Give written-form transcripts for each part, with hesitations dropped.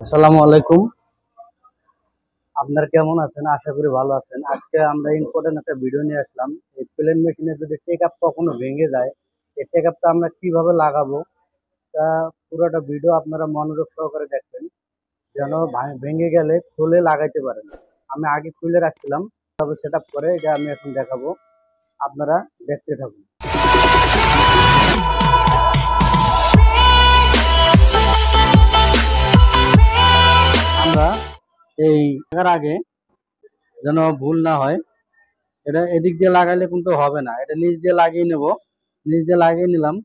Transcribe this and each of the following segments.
আসসালামু আলাইকুম। আপনারা কেমন আছেন? আশা করি ভালো আছেন। আজকে আমরা ইম্পর্টেন্ট একটা ভিডিও নিয়ে আসলাম। এই প্লেন মেশিনে যদি টেক আপ কখনো ভেঙে যায়, এই টেক আপটা আমরা কিভাবে লাগাবো, তা পুরোটা ভিডিও আপনারা মনোযোগ সহকারে দেখবেন, যেন ভেঙে গেলে খুলে লাগাইতে পারেন। আমি আগে খুলে রাখছিলাম, তবে সেট আপ করে এটা আমি এখন দেখাবো। আপনারা দেখতে থাকুন। আমরা এই লাগার আগে যেন ভুল না হয়, এটা এদিক দিয়ে লাগাইলে কিন্তু হবে না, এটা নিচ দিয়ে লাগিয়ে নেব। নিচ দিয়ে লাগিয়ে নিলাম।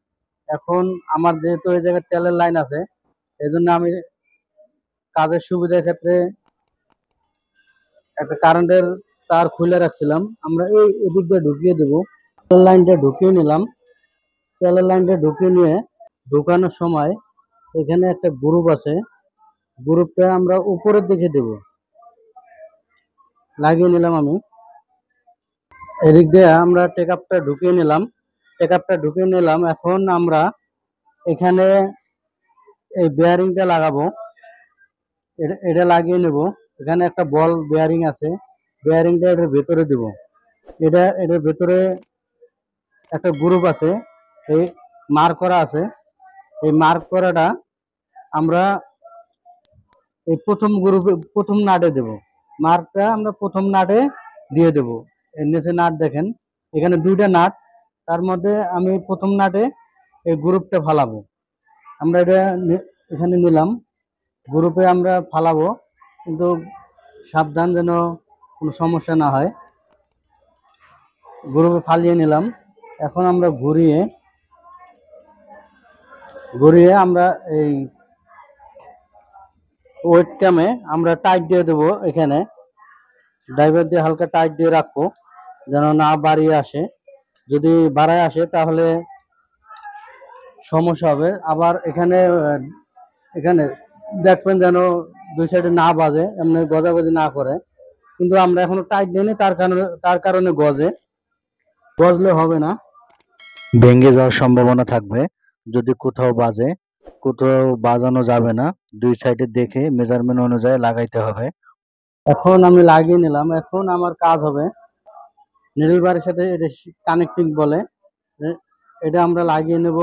এখন আমার যেহেতু এই জায়গায় তেলের লাইন আছে, এই জন্য আমি কাজের সুবিধার ক্ষেত্রে একটা কারেন্টের তার খুলে রাখছিলাম। আমরা এই এদিক দিয়ে ঢুকিয়ে দেবো। তেলের লাইনটা ঢুকিয়ে নিলাম। তেলের লাইনটা ঢুকিয়ে নিয়ে ঢুকানোর সময় এখানে একটা গ্রুপ আছে, গ্রুপটা আমরা উপরের দিকে দেব। লাগিয়ে নিলাম আমি। এদিক দিয়ে আমরা টেক আপটা ঢুকিয়ে নিলাম। টেক আপটা ঢুকিয়ে নিলাম। এখন আমরা এখানে এই বেয়ারিংটা লাগাবো। এটা লাগিয়ে নেব। এখানে একটা বল বেয়ারিং আছে, বেয়ারিংটা এটার ভেতরে দেব। এটার ভেতরে একটা গ্রুপ আছে, এই মার্ক করা আছে। এই মার্ক করাটা আমরা এই প্রথম গ্রুপে প্রথম নাটে দেব। মার্কটা আমরা প্রথম নাটে দিয়ে দেব। এর নিচে নাট দেখেন, এখানে দুইটা নাট, তার মধ্যে আমি প্রথম নাটে এই গ্রুপটা ফালাবো। আমরা এটা এখানে নিলাম, গ্রুপে আমরা ফালাবো, কিন্তু সাবধান যেন কোনো সমস্যা না হয়। গ্রুপে ফালিয়ে নিলাম। এখন আমরা ঘুরিয়ে ঘুরিয়ে আমরা এই ওয়েট ক্যামে আমরা টাইট দিয়ে দেবো। এখানে ড্রাইভার দিয়ে হালকা টাইট দিয়ে রাখবো, যেন না বাড়িয়ে আসে। যদি বাড়ায় আসে তাহলে সমস্যা হবে। আবার এখানে এখানে দেখবেন যেন দুই সাইডে না বাজে, এমনি গজাগজি না করে। কিন্তু আমরা এখনো টাইট দিইনি, তার কারণে গজলে হবে না, ভেঙে যাওয়ার সম্ভাবনা থাকবে। যদি কোথাও বাজে, কোথাও বাজানো যাবে না, দুই সাইডে দেখে মেজারমেন্ট অনুযায়ী লাগাইতে হবে। এখন আমি লাগিয়ে নিলাম। এখন আমার কাজ হবে নিডল বারের সাথে, এটা কানেক্টিং বলে, এটা আমরা লাগিয়ে নেব।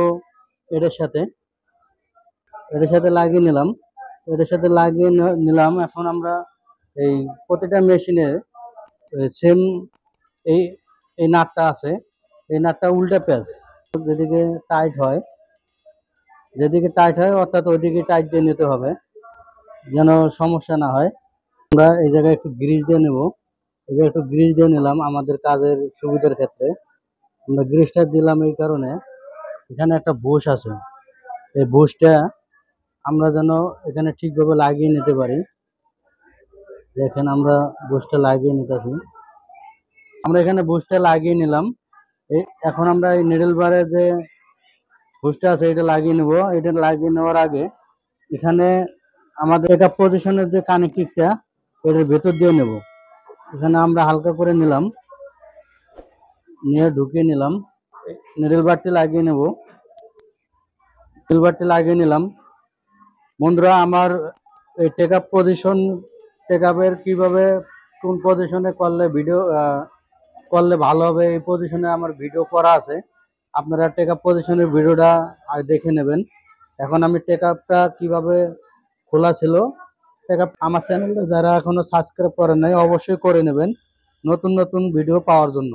এটার সাথে এটার সাথে লাগিয়ে নিলাম। এটার সাথে লাগিয়ে নিলাম। এখন আমরা এই প্রতিটা মেশিনে সেম এই এই নাটটা আছে, এই নাটটা উল্টে প্যাচ, যেদিকে টাইট হয় অর্থাৎ ওইদিকে টাইট দিয়ে নিতে হবে, যেন সমস্যা না হয়। আমরা এই জায়গায় একটু গ্রিজ দিয়ে নেব। এই জায়গায় একটু গ্রিজ দিয়ে নিলাম আমাদের কাজের সুবিধার ক্ষেত্রে। আমরা গ্রিজটা দিলাম এই কারণে, এখানে একটা বুশ আছে, এই বুশটা আমরা যেন এখানে ঠিকভাবে লাগিয়ে নিতে পারি। দেখেন আমরা বুশটা লাগিয়ে নিতেছি। আমরা এখানে বুশটা লাগিয়ে নিলাম। এখন আমরা এই নিডল বারে যে বুশটা আছে এটা লাগিয়ে নেব। এটা লাগিয়ে নেওয়ার আগে এখানে আমাদের এটা পজিশনের যে কানেক্টিংটা, এটার ভেতর দিয়ে নেব। এখানে আমরা হালকা করে নিলাম, নিয়ে ঢুকিয়ে নিলাম। নিডল বারটি লাগিয়ে নেব। নিডল বারটি লাগিয়ে নিলাম। বন্ধুরা, আমার এই টেক আপের কিভাবে কোন পজিশনে করলে ভিডিও করলে ভালো হবে, এই পজিশনে আমার ভিডিও করা আছে। আপনারা টেক আপ পজিশনের ভিডিওটা দেখে নেবেন। এখন আমি টেক আপটা কিভাবে খোলা ছিল, টেক আপ আমার চ্যানেলটা যারা এখনো সাবস্ক্রাইব করেন নাই অবশ্যই করে নেবেন, নতুন নতুন ভিডিও পাওয়ার জন্য।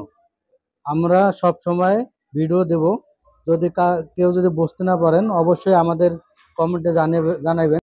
আমরা সব সময় ভিডিও দেব। যদি কেউ যদি বুঝতে না পারেন অবশ্যই আমাদের কমেন্টে জানাবেন।